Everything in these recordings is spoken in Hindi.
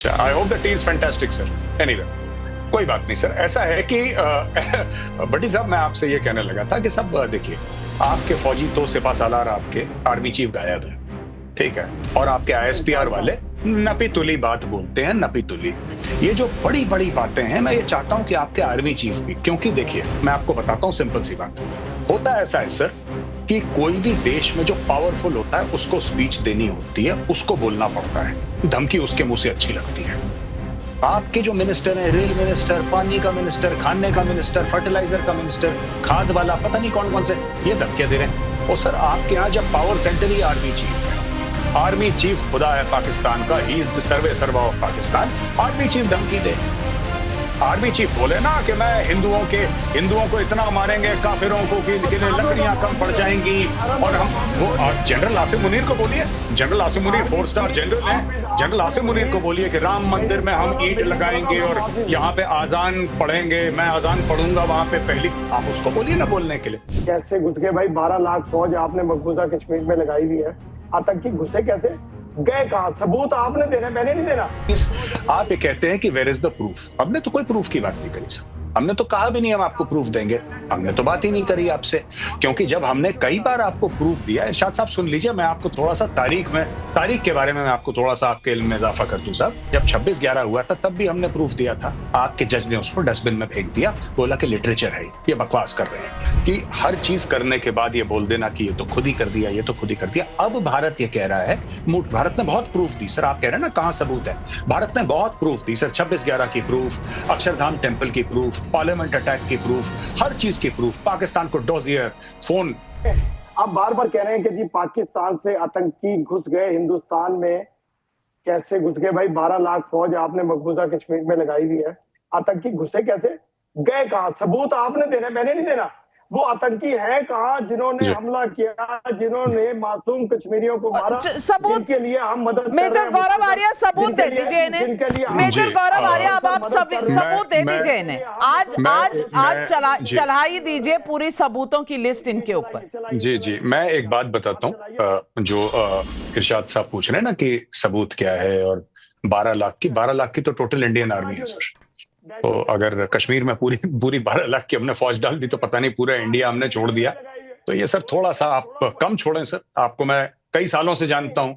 I hope the T is fantastic sir. Anyway, कोई बात नहीं सर। ऐसा है कि बड्डी साहब, मैं आपसे ये कहने लगा था कि सब देखिए, आपके फौजी तो सिपा सालार, आपके आर्मी चीफ गायब है, ठीक है, और आपके आईएसपीआर वाले नपी तुली बात बोलते हैं, नपी तुली। ये जो बड़ी बड़ी बातें हैं, मैं ये चाहता हूं कि आपके आर्मी चीफ भी, क्योंकि देखिए मैं आपको बताता हूं सिंपल सी बात। होता ऐसा है सर कि कोई भी देश में जो पावरफुल होता है उसको स्पीच देनी होती है, उसको बोलना पड़ता है, धमकी उसके मुंह से अच्छी लगती है। आपके जो मिनिस्टर हैं, रेल मिनिस्टर, पानी का मिनिस्टर, खाने का मिनिस्टर, फर्टिलाइजर का मिनिस्टर, खाद वाला, पता नहीं कौन कौन से, ये धमकियां दे रहे हैं। और सर आपके यहाँ जब पावर सेंटर ही आर्मी चीफ है, आर्मी चीफ खुदा है पाकिस्तान का, ही इज द सर्वे सर्वा ऑफ पाकिस्तान, आर्मी चीफ धमकी दे। आर्मी चीफ बोले ना कि मैं हिंदुओं को इतना मारेंगे, काफिरों को कि लिए लकड़ियां कम पड़ जाएंगी। और हम वो जनरल आसिम मुनीर को बोलिए, general Asim Munir 4 star general हैं, जनरल आसिम मुनीर को बोलिए कि राम मंदिर में हम ईंट लगाएंगे और यहाँ पे आजान पढ़ेंगे, मैं आजान पढ़ूंगा वहां पे पहली, आप उसको बोलिए ना बोलने के लिए। कैसे घुस गए भाई? 12 लाख फौज आपने मकबूजा कश्मीर में लगाई हुई है, आतंकी घुसे कैसे, गए कहां? सबूत आपने देना, मैंने नहीं देना। आप ये कहते हैं कि वेयर इज द प्रूफ। हमने तो कोई प्रूफ की बात नहीं करी सर, हमने तो कहा भी नहीं हम आपको प्रूफ देंगे, हमने तो बात ही नहीं करी आपसे, क्योंकि जब हमने कई बार आपको प्रूफ दिया। इरशाद साहब सुन लीजिए, मैं आपको थोड़ा सा तारीख के बारे में मैं आपको थोड़ा सा आपके इल्म में इजाफा कर दूं साहब। जब 26/11 हुआ था तब भी हमने प्रूफ दिया था, आपके जज ने उसको डस्टबिन में फेंक दिया, बोला कि लिटरेचर है, ये बकवास कर रहे हैं। कि हर चीज करने के बाद ये बोल देना कि ये तो खुद ही कर दिया, ये तो खुद ही कर दिया। अब भारत ये कह रहा है, भारत ने बहुत प्रूफ दी सर। आप कह रहे हैं ना कहां सबूत है, भारत ने बहुत प्रूफ दी सर। 26/11 की प्रूफ, अक्षरधाम टेम्पल की प्रूफ, पार्लियामेंट अटैक की प्रूफ, हर चीज की प्रूफ, पाकिस्तान को डोजियर फोन। आप बार बार कह रहे हैं कि जी पाकिस्तान से आतंकी घुस गए हिंदुस्तान में, कैसे घुस गए भाई? 12 लाख फौज आपने मकबूजा कश्मीर में लगाई हुई है, आतंकी घुसे कैसे, गए कहां? सबूत आपने देना, मैंने नहीं देना। वो आतंकी है कहां जिन्होंने हमला किया, जिन्होंने मासूम कश्मीरियों को मारा? सबूत के लिए हम मदद कर मेजर रहे हैं, गौरव आर्या सबूत दे दीजिए इन्हें। मेजर गौरव आर्या, अब आप सबूत दे दीजिए इन्हें। आज चढ़ाई दीजिए पूरी सबूतों की लिस्ट इनके ऊपर। जी, मैं एक बात बताता हूँ, जो इरशाद साहब पूछ रहे हैं ना कि सबूत क्या है, और 12 लाख की तो टोटल इंडियन आर्मी है सर। तो अगर कश्मीर में पूरी 12 लाख की हमने फौज डाल दी तो पता नहीं पूरा इंडिया हमने छोड़ दिया। तो ये सर थोड़ा सा आप कम छोड़ें सर, आपको मैं कई सालों से जानता हूं,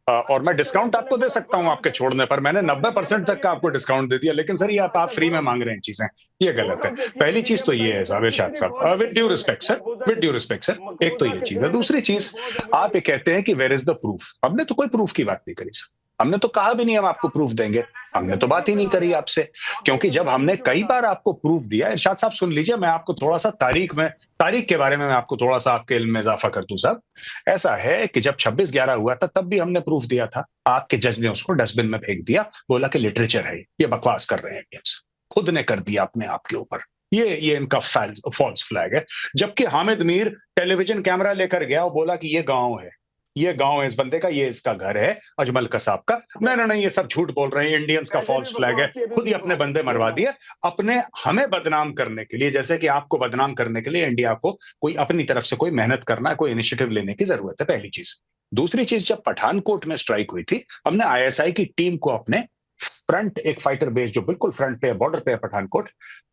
और मैं डिस्काउंट आपको दे सकता हूं आपके छोड़ने पर। मैंने 90% तक का आपको डिस्काउंट दे दिया, लेकिन सर ये आप फ्री में मांग रहे हैं चीजें, ये गलत है। पहली चीज तो ये है साहब, इरशाद साहब, with due respect sir, with due respect sir, एक तो ये चीज है। दूसरी चीज, आप ये कहते हैं कि वेयर इज द प्रूफ। हमने तो कोई प्रूफ की बात नहीं करी सर, हमने तो कहा भी नहीं हम आपको प्रूफ देंगे, हमने तो बात ही नहीं करी आपसे, क्योंकि जब हमने कई बार आपको प्रूफ दिया। इरशाद साहब सुन लीजिए, मैं आपको थोड़ा सा तारीख के बारे में मैं आपको थोड़ा सा आपके इल्म में इजाफा कर दूं साहब। ऐसा है कि जब 26/11 हुआ था तब भी हमने प्रूफ दिया था, आपके जज ने उसको डस्टबिन में फेंक दिया, बोला कि लिटरेचर है, ये बकवास कर रहे हैं, खुद ने कर दिया अपने आप के ऊपर। ये इनका फॉल्स फ्लैग है। जबकि हामिद मीर टेलीविजन कैमरा लेकर गया और बोला कि ये गांव है, ये गांव है इस बंदे का, ये इसका घर है अजमल कसाब का। नहीं, ये सब झूठ बोल रहे हैं, इंडियंस का फॉल्स फ्लैग है, खुद ही अपने बंदे मरवा दिए अपने, हमें बदनाम करने के लिए। जैसे कि आपको बदनाम करने के लिए इंडिया को कोई अपनी तरफ से कोई मेहनत करना है, कोई इनिशिएटिव लेने की जरूरत है, पहली चीज। दूसरी चीज, जब पठानकोट में स्ट्राइक हुई थी, हमने आईएसआई की टीम को अपने फ्रंट, एक फाइटर बेस जो बिल्कुल फ्रंट पे, बॉर्डर पे है पठानकोट,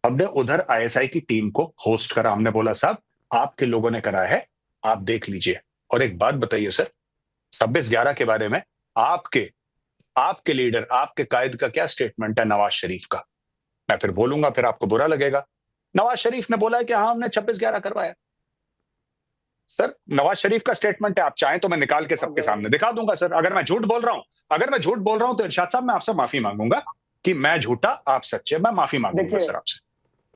हमने उधर आईएसआई की टीम को होस्ट करा। हमने बोला साहब आपके लोगों ने करा है, आप देख लीजिए। और एक बात बताइए सर, 26/11 के बारे में आपके लीडर, आपके कायद का क्या स्टेटमेंट है नवाज शरीफ का? मैं फिर बोलूंगा, फिर आपको बुरा लगेगा। नवाज शरीफ ने बोला है कि हाँ हमने 26/11 करवाया। सर नवाज शरीफ का स्टेटमेंट है, आप चाहें तो मैं निकाल के सबके सामने दिखा दूंगा सर। अगर मैं झूठ बोल रहा हूं तो इरशाद साहब मैं आपसे माफी मांगूंगा कि मैं झूठा आप सच्चे, मैं माफी मांगूंगा सर आपसे।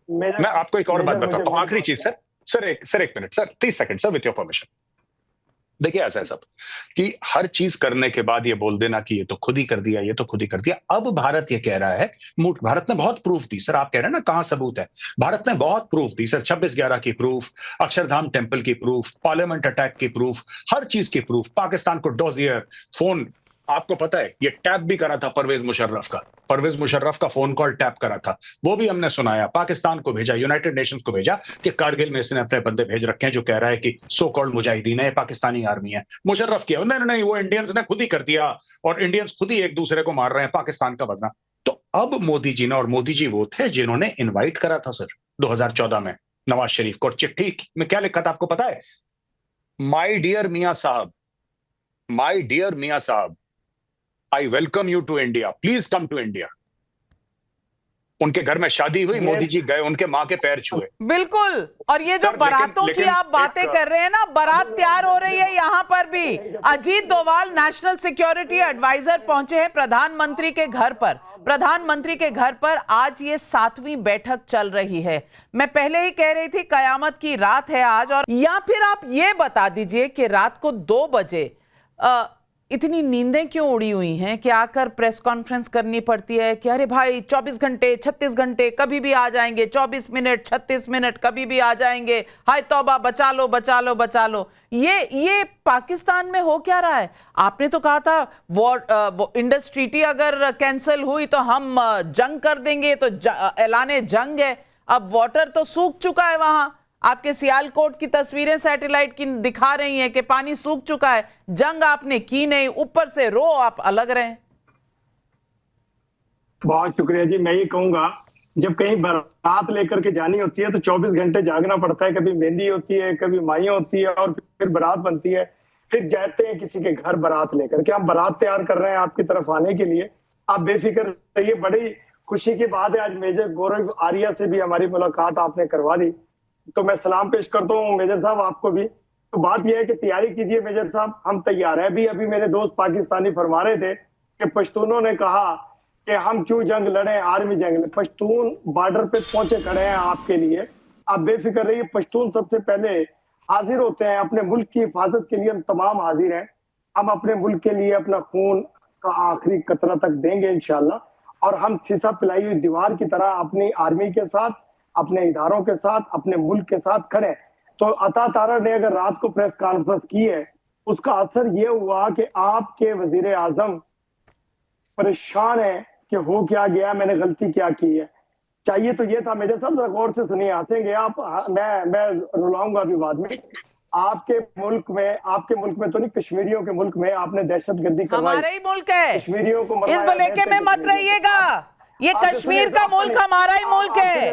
मैं आपको एक और बात बताता हूं, आखिरी चीज सर, एक minute sir, 30 second sir, with your permission. देखिए ऐसा है सब कि हर चीज करने के बाद ये बोल देना कि ये तो खुद ही कर दिया, ये तो खुद ही कर दिया। अब भारत ये कह रहा है, भारत ने बहुत प्रूफ दी सर। आप कह रहे हैं ना कहां सबूत है, भारत ने बहुत प्रूफ दी सर। 26/11 की प्रूफ, अक्षरधाम टेम्पल की प्रूफ, पार्लियामेंट अटैक की प्रूफ, हर चीज की प्रूफ, पाकिस्तान को डोजियर फोन, आपको पता है ये टैप भी करा था परवेज मुशर्रफ का फोन कॉल टैप करा था, वो भी हमने सुनाया, पाकिस्तान को भेजा, यूनाइटेड नेशंस को भेजा कि कारगिल में इसने अपने बंदे भेज रखे हैं जो कह रहा है कि सो कॉल्ड मुजाहिदीन है, पाकिस्तानी आर्मी है। मुशर्रफ किया नहीं, वो इंडियंस ने खुद ही कर दिया और इंडियंस खुद ही एक दूसरे को मार रहे हैं, पाकिस्तान का बदनाम। तो अब मोदी जी ने, और मोदी जी वो थे जिन्होंने इन्वाइट करा था सर 2014 में नवाज शरीफ को, और चिट्ठी में क्या लिखा था आपको पता है? माय डियर मियां साहब, I welcome you to India, please come to India. उनके घर में शादी हुई, मोदी जी गए, उनके मां के पैर छुए। बिल्कुल। और ये जो बारातों की आप बातें कर रहे हैं ना, बारात तैयार हो रही है यहां पर भी। Ajit Doval national security adviser पहुंचे हैं प्रधानमंत्री के घर पर। प्रधानमंत्री के घर पर आज ये 7वीं बैठक चल रही है। मैं पहले ही कह रही थी कयामत की रात है आज। और या फिर आप ये बता दीजिए कि रात को 2 बजे इतनी नींदें क्यों उड़ी हुई हैं कि आकर प्रेस कॉन्फ्रेंस करनी पड़ती है कि अरे भाई 24 घंटे 36 घंटे कभी भी आ जाएंगे, 24 मिनट 36 मिनट कभी भी आ जाएंगे, हाय तौबा, बचा लो बचा लो बचा लो। ये पाकिस्तान में हो क्या रहा है? आपने तो कहा था वो इंडस ट्रीटी अगर कैंसिल हुई तो हम जंग कर देंगे, तो ऐलाने जंग है। अब वाटर तो सूख चुका है वहां। आपके सियालकोट की तस्वीरें सैटेलाइट की दिखा रही हैं कि पानी सूख चुका है। जंग आपने की नहीं, ऊपर से रो आप अलग रहे। बहुत शुक्रिया जी। मैं ये कहूंगा, जब कहीं बारात लेकर के जानी होती है तो 24 घंटे जागना पड़ता है। कभी मेहंदी होती है, कभी माइयां होती है, और फिर बारात बनती है। फिर जाते हैं किसी के घर बारात लेकर के। हम बारात तैयार कर रहे हैं आपकी तरफ आने के लिए, आप बेफिक्र रहिए। बड़ी खुशी की बात है, आज मेजर गौरव आर्या से भी हमारी मुलाकात आपने करवा दी, तो मैं सलाम पेश करता हूँ मेजर साहब आपको भी। तो बात यह है कि तैयारी कीजिए मेजर साहब, हम तैयार हैं। अभी मेरे दोस्त पाकिस्तानी फरमा रहे थे कि पश्तूनों ने कहा कि हम क्यों जंग लड़े, आर्मी जंग। पश्तून बॉर्डर पे पहुंचे खड़े हैं आपके लिए, आप बेफिक्र रहिए। पश्तून सबसे पहले हाजिर होते हैं अपने मुल्क की हिफाजत के लिए। हम तमाम हाजिर हैं, हम अपने मुल्क के लिए अपना खून का आखिरी कतरा तक देंगे इंशाल्लाह। और हम शीशा पिलाई हुई दीवार की तरह अपनी आर्मी के साथ, अपने इदारों के साथ, अपने मुल्क के साथ खड़े। तो अता तारा ने अगर रात को प्रेस कॉन्फ्रेंस की है, उसका असर यह हुआ कि आपके वजीर आजम परेशान है कि हो क्या गया, मैंने गलती क्या की है। चाहिए तो ये था मेजर साहब, गौर से सुनिए, हंसेंगे आप, मैं रुलाऊंगा अभी बाद में। आपके मुल्क में तो नहीं, कश्मीरियों के मुल्क में आपने दहशतगर्दी करवाई। हमारा ही मुल्क है, कश्मीरियों को इस भलेके में मत रहिएगा। ये कश्मीर का मुल्क हमारा ही मुल्क है।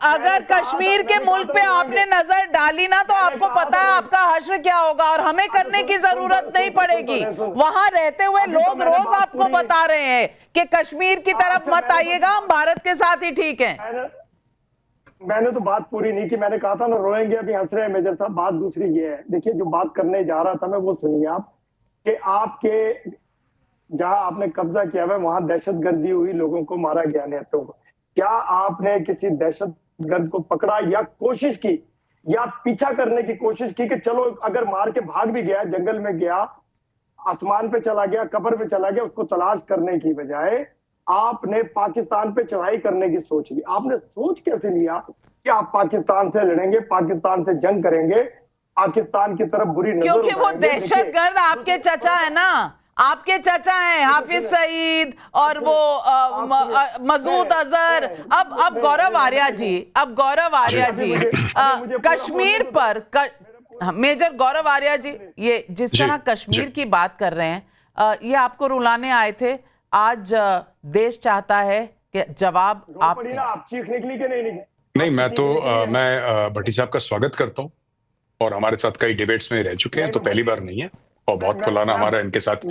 अगर कश्मीर के मुल्क पे आपने नजर डाली ना, तो आपको पता है आपका हश्र क्या होगा, और हमें करने की जरूरत नहीं पड़ेगी। वहां रहते हुए लोग रोज आपको बता रहे हैं कि कश्मीर की तरफ मत आइएगा, हम भारत के साथ ही ठीक हैं। मैंने तो बात पूरी नहीं की, मैंने कहा था ना रोएंगे, अभी हंस रहे हैं मेजर साहब। बात दूसरी ये है, देखिए जो बात करने जा रहा था मैं, वो सुनिए आप, कि आपके जहां आपने कब्जा किया है वहां दहशतगर्दी हुई, लोगों को मारा गया, नेताओं को। क्या आपने किसी दहशतगर्द को पकड़ा या कोशिश की, या पीछा करने की कोशिश की कि चलो अगर मार के भाग भी गया, जंगल में गया, आसमान पे चला गया, कब्र पे चला गया, उसको तलाश करने की बजाय आपने पाकिस्तान पे चढ़ाई करने की सोच ली? आपने सोच कैसे लिया कि आप पाकिस्तान से लड़ेंगे, पाकिस्तान से जंग करेंगे, पाकिस्तान की तरफ बुरी नजर? क्योंकि वो दहशतगर्द आपके चचा है ना, आपके चचा हैं हाफिज सईद और वो मसूद अजहर। अब गौरव आर्या जी, कश्मीर पर मेजर गौरव आर्या जी, ये जिस तरह कश्मीर की बात कर रहे हैं, ये आपको रुलाने आए थे। आज देश चाहता है कि जवाब आप चीख निकली कि नहीं? नहीं, मैं भट्टी साहब का स्वागत करता हूँ, और हमारे साथ कई डिबेट्स में रह चुके हैं, तो पहली बार नहीं है, और बहुत खुलाना हमारा इनके साथ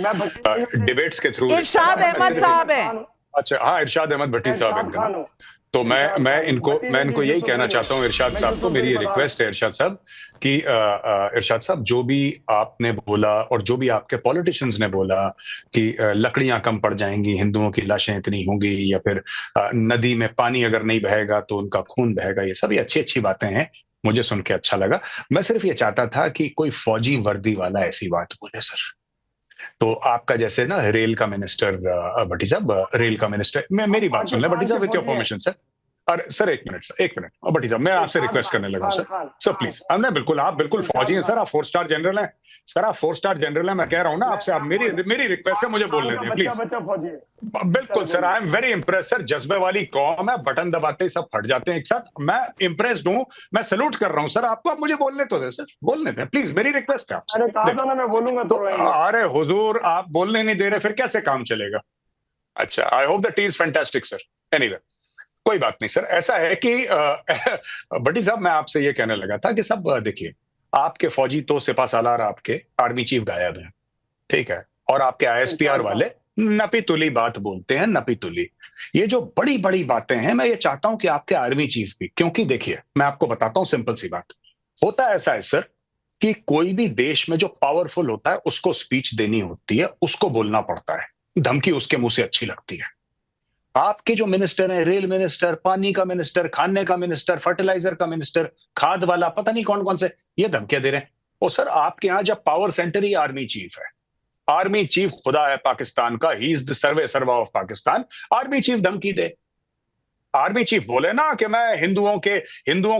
डिबेट्स के थ्रू। इरशाद अहमद साहब है। अच्छा, हाँ, इरशाद अहमद भट्टी साहब इनका। तो मैं इनको यही कहना चाहता हूँ इरशाद साहब को, मेरी ये रिक्वेस्ट है इरशाद साहब कि इरशाद साहब, जो भी आपने बोला और जो भी आपके पॉलिटिशियंस ने बोला कि लकड़ियां कम पड़ जाएंगी, हिंदुओं की लाशें इतनी होंगी, या फिर नदी में पानी अगर नहीं बहेगा तो उनका खून बहेगा, ये सब अच्छी बातें हैं, मुझे सुन के अच्छा लगा। मैं सिर्फ ये चाहता था कि कोई फौजी वर्दी वाला ऐसी बात बोले सर। तो आपका जैसे ना रेल का मिनिस्टर, भट्टी साहब, रेल का मिनिस्टर, मेरी बात सुन ले भट्टी साहब, विद योर परमिशन सर। अरे सर एक मिनट भट्टी साहब, मैं आपसे रिक्वेस्ट करने लगा सर प्लीज। नहीं बिल्कुल, आप बिल्कुल फौजी हैं सर, आप 4 स्टार जनरल हैं सर, आप 4 स्टार जनरल हैं। मैं कह रहा हूं ना आपसे, आप मेरी रिक्वेस्ट है, मुझे बोलने दें प्लीज। बिल्कुल sir, I am very impress sir, जज्बे वाली कौम है, बटन दबाते ही सब फट जाते हैं एक साथ। मैं इम्प्रेस्ड हूं, मैं सैल्यूट कर रहा हूं सर आपको। आप मुझे बोलने तो दें सर, बोलने दें प्लीज, मेरी रिक्वेस्ट है आपसे। मैं बोलूंगा तो अरे हुजूर, आप बोलने नहीं दे रहे, फिर कैसे काम चलेगा? अच्छा, I hope the T is fantastic sir. Anyway, कोई बात नहीं सर। ऐसा है कि भट्टी साहब, मैं आपसे ये कहने लगा था कि सब देखिए, आपके फौजी तो सिपाहसालार, आपके आर्मी चीफ गायब हैं, ठीक है, और आपके ISPR वाले नपी तुली बात बोलते हैं, नपी तुली। ये जो बड़ी बड़ी बातें हैं, मैं ये चाहता हूं कि आपके आर्मी चीफ भी, क्योंकि देखिए मैं आपको बताता हूं सिंपल सी बात, होता ऐसा है सर कि कोई भी देश में जो पावरफुल होता है उसको स्पीच देनी होती है, उसको बोलना पड़ता है, धमकी उसके मुंह से अच्छी लगती है। आपके जो मिनिस्टर हैं, रेल मिनिस्टर, पानी का मिनिस्टर, खाने का मिनिस्टर, फर्टिलाइजर का मिनिस्टर, खाद वाला, पता नहीं कौन कौन से, ये धमकियां दे रहे हैं। और सर आपके यहां जब पावर सेंटर ही आर्मी चीफ है, आर्मी चीफ खुदा है पाकिस्तान का, ही इज द सर्वे सर्वा ऑफ पाकिस्तान, आर्मी चीफ धमकी दे। आर्मी चीफ बोले ना कि मैं हिंदुओं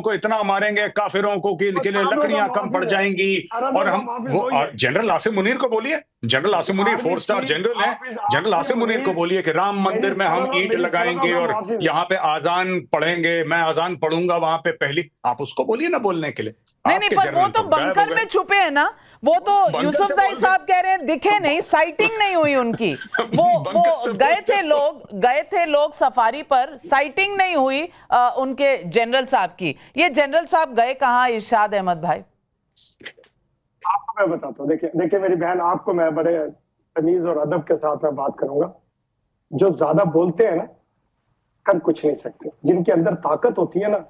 को इतना मारेंगे, काफिरों को के लिए लकड़ियां कम पड़ जाएंगी। और हम वो जनरल आसिम मुनीर को बोलिए, general Asim Munir 4 star general है, जनरल आसिम मुनीर को बोलिए कि राम मंदिर में हम ईंट लगाएंगे और यहाँ पे आजान पढ़ेंगे, मैं आजान पढ़ूंगा वहां पे पहली। आप उसको बोलिए ना बोलने के लिए। नहीं, पर वो तो बंकर में छुपे हैं ना, वो तो यूसुफ जाई साहब कह रहे हैं दिखे नहीं, साइटिंग नहीं हुई उनकी। वो गए थे लोग सफारी पर, साइटिंग नहीं हुई उनके जनरल साहब की। ये जनरल साहब गए कहां, इरशाद अहमद भाई? आपको मैं बताता हूँ, देखिए मेरी बहन, आपको मैं बड़े तमीज और अदब के साथ मैं बात करूंगा। जो ज्यादा बोलते हैं ना, कर कुछ नहीं सकते। जिनके अंदर ताकत होती है ना,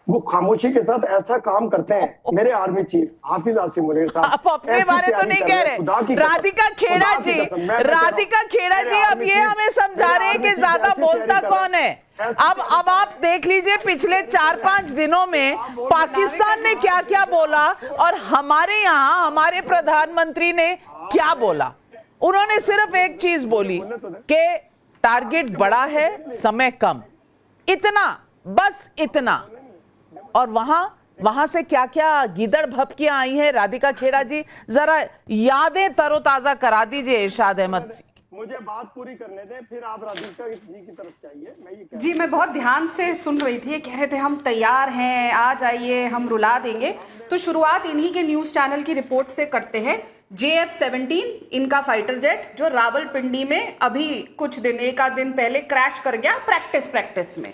वो खामोशी के साथ ऐसा काम करते हैं। मेरे आर्मी चीफ हाफिज आसिम मुनीर साहब, आप अपने बारे तो नहीं कह रहे। राधिका खेड़ा जी, अब ये हमें समझा रहे हैं कि ज्यादा बोलता कौन है। अब आप देख लीजिए पिछले 4-5 दिनों में पाकिस्तान ने क्या क्या बोला और हमारे यहाँ हमारे प्रधानमंत्री ने क्या बोला। उन्होंने सिर्फ एक चीज बोली कि टारगेट बड़ा है, समय कम, इतना, बस इतना। और वहां से क्या क्या गीदड़ भपकियां आई हैं। राधिका खेड़ा जी, जरा यादें तरोताजा करा दीजिए इरशाद अहमद जी। मुझे बात पूरी करने दें, फिर आप राधिका जी की तरफ चाहिए। जी, मैं बहुत ध्यान से सुन रही थी। कह रहे थे हम तैयार हैं, आ जाइए, हम रुला देंगे। तो शुरुआत इन्हीं के न्यूज चैनल की रिपोर्ट से करते हैं। JF-17 इनका फाइटर जेट जो रावलपिंडी में अभी कुछ दिन, 1 दिन पहले क्रैश कर गया प्रैक्टिस में।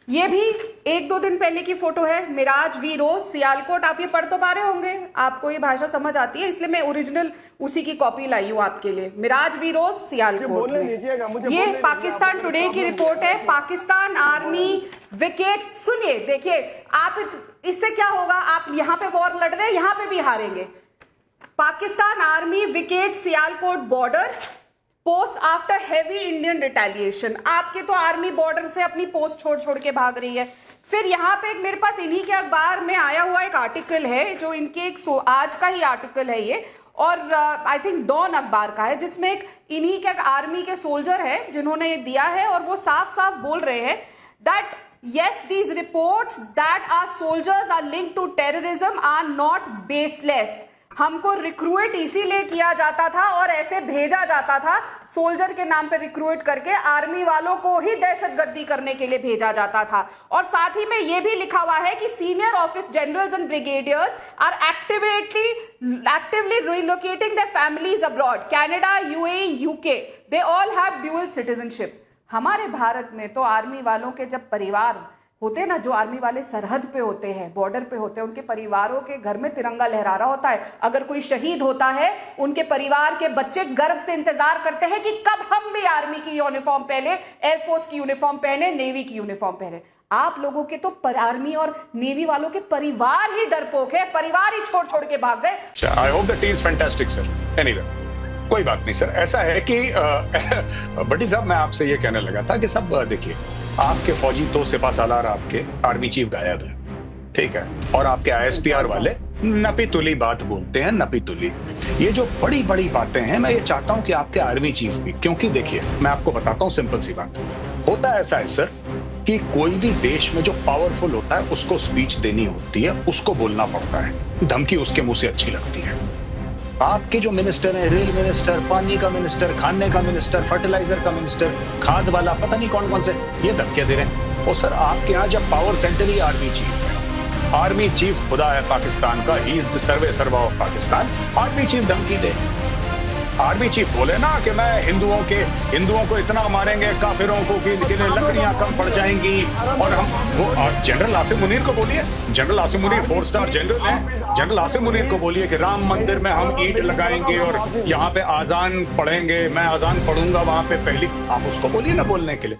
ये भी 1-2 दिन पहले की फोटो है। मिराज वी रोज सियालकोट, आप ये पढ़ तो पा रहे होंगे, आपको ये भाषा समझ आती है, इसलिए मैं ओरिजिनल उसी की कॉपी लाई हूं आपके लिए। मिराज वी रोज सियालकोट में ये पाकिस्तान टुडे की रिपोर्ट है। पाकिस्तान आर्मी विकेट, सुनिए, देखिए आप, इससे क्या होगा, आप यहाँ पे वॉर लड़ रहे हैं, यहाँ पे भी हारेंगे। Pakistan army vacate Sialkot border post after heavy Indian retaliation. आपके तो आर्मी बॉर्डर से अपनी पोस्ट छोड़ के भाग रही है। फिर यहाँ पे एक मेरे पास इन्हीं के अखबार में आया हुआ एक आर्टिकल है, जो इनके आज का ही आर्टिकल है ये, और आई थिंक डॉन अखबार का है, जिसमें एक इन्हीं के आर्मी के सोल्जर है जिन्होंने ये दिया है, और वो साफ साफ बोल रहे हैं that yes, these reports that our soldiers are linked to terrorism are not baseless। हमको रिक्रूट इसीलिए किया जाता था और ऐसे भेजा जाता था, सोल्जर के नाम पे रिक्रूट करके आर्मी वालों को ही दहशतगर्दी करने के लिए भेजा जाता था। और साथ ही में ये भी लिखा हुआ है कि senior office generals and brigadiers are actively relocating their families abroad, Canada, UAE, UK, they all have dual citizenships. हमारे भारत में तो आर्मी वालों के जब परिवार होते हैं ना, जो आर्मी वाले सरहद पे होते हैं, बॉर्डर पे होते हैं, उनके परिवारों के घर में तिरंगा लहरा रहा होता है। अगर कोई शहीद होता है, उनके परिवार के बच्चे गर्व से इंतजार करते हैं कि कब हम भी आर्मी की यूनिफॉर्म पहने, एयरफोर्स की यूनिफॉर्म पहने, नेवी की यूनिफॉर्म पहने। आप लोगों के तो आर्मी और नेवी वालों के परिवार ही डरपोक है, परिवार ही छोड़ के भाग गए। I hope that is fantastic sir. Anyway, कोई बात नहीं सर। ऐसा है कि भट्टी साहब, मैं आपसे ये कहने लगा था कि सब देखिए, आपके फौजी तो सिपाहसालार, आपके आर्मी चीफ गायब है, ठीक है, और आपके ISPR वाले नपी तुली बात बोलते हैं, नपी तुली। ये जो बड़ी बड़ी बातें हैं, मैं ये चाहता हूं कि आपके आर्मी चीफ भी, क्योंकि देखिए मैं आपको बताता हूं सिंपल सी बात, होता ऐसा है सर कि कोई भी देश में जो पावरफुल होता है उसको स्पीच देनी होती है, उसको बोलना पड़ता है, धमकी उसके मुंह से अच्छी लगती है। आपके जो मिनिस्टर हैं, रेल मिनिस्टर, पानी का मिनिस्टर, खाने का मिनिस्टर, फर्टिलाइजर का मिनिस्टर, खाद वाला, पता नहीं कौन कौन से ये धमकियां दे रहे हैं। और सर आपके यहाँ जब पावर सेंटर ही आर्मी चीफ है, आर्मी चीफ खुदा है पाकिस्तान का, ही इज द सर्वे सर्वा ऑफ पाकिस्तान, आर्मी चीफ धमकी दे। आर्मी चीफ बोले ना कि मैं हिंदुओं को इतना मारेंगे, काफिरों को कि लकड़ियां कम पड़ जाएंगी। और हम वो जनरल आसिम मुनीर को बोलिए, general Asim Munir 4 star general हैं, जनरल आसिम मुनीर को बोलिए कि राम मंदिर में हम ईंट लगाएंगे और यहाँ पे आजान पढ़ेंगे, मैं आजान पढ़ूंगा वहां पे पहली, आप उसको बोलिए ना बोलने के लिए।